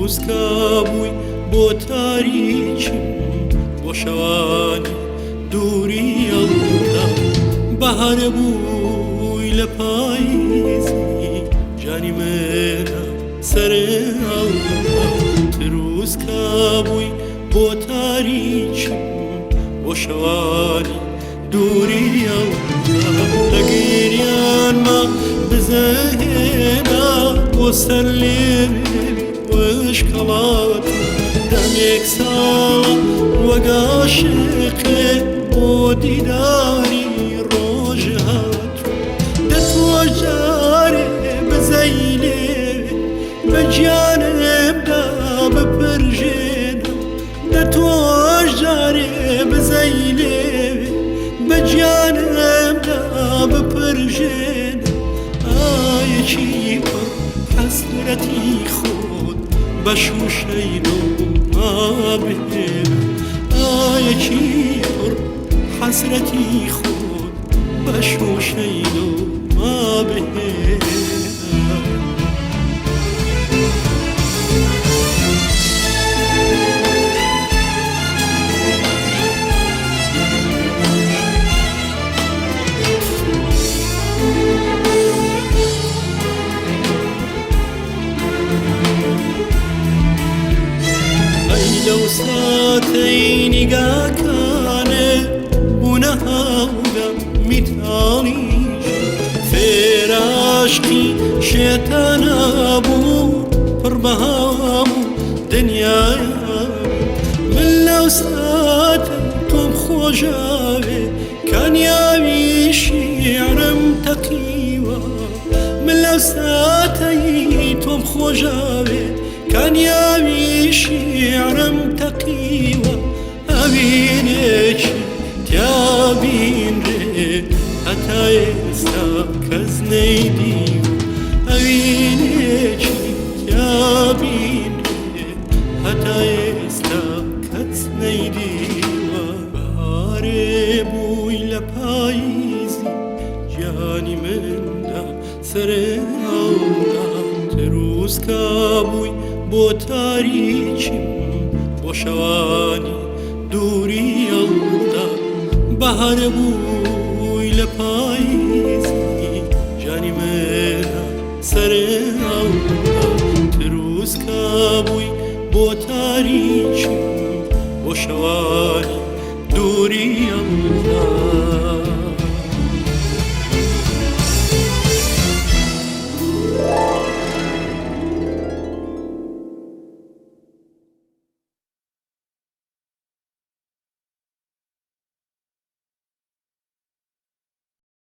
تروسکە بووی بۆ تاریکم بۆ شەوانی دووری ئەڵدا بەهارە بووی لە پاییزی جانی منە سەرێ ئەڵدا تروسکە بووی بۆ تاریکم بۆ شەوانی دووری ئەڵدا لە گریانمە بزەهێنا بۆ سەر لێوێ وشکڵات دەمێک ساڵ وەک عاشقێ بۆ دیداری ڕۆژ هاتوو دەتوەش جارێ بزەی لێوێ بە گیانمدا بپڕژێنم دەتوەش جارێ بزەی لێوێ بە گیانمدا بپڕژێنم ئایەکی پڕ حەسرەتی خۆت بە شوشەین و مابێنە ئایەکی پڕ حەسرەتی خۆت بە شوشەین و مابێنە لەو ساتەی نیگاکانێ بوونە هەڵگە میتاڵیش فێراشکی شێتانە بوو پڕ بە هەموو دنیایە من لەو ساتە تۆم خۆشاوێ کانیاوی شیعرم تەقیوە من لەو ساتەی تۆم خۆشاوێ کانیاوی شیعرم تەقیوە ئەوینێکی تیابینرێ هەتا ئێستا کەس نەیدیوە ئەوینێکی تیابینرێ هەتا ئێستا کەس نەیدیوە بەهارێ بووی لە پاییزی گیانی مندا سەرێ ئەڵدا تروسکە بووی بۆ تاریکم بۆ شەوانی دووری ئەڵدا بەهارە بووی لە پاییزی جانی منە سەرێ ئەڵدا تروسکە بووی بۆ تاریکم بۆ شەوانی دووری ئەڵدا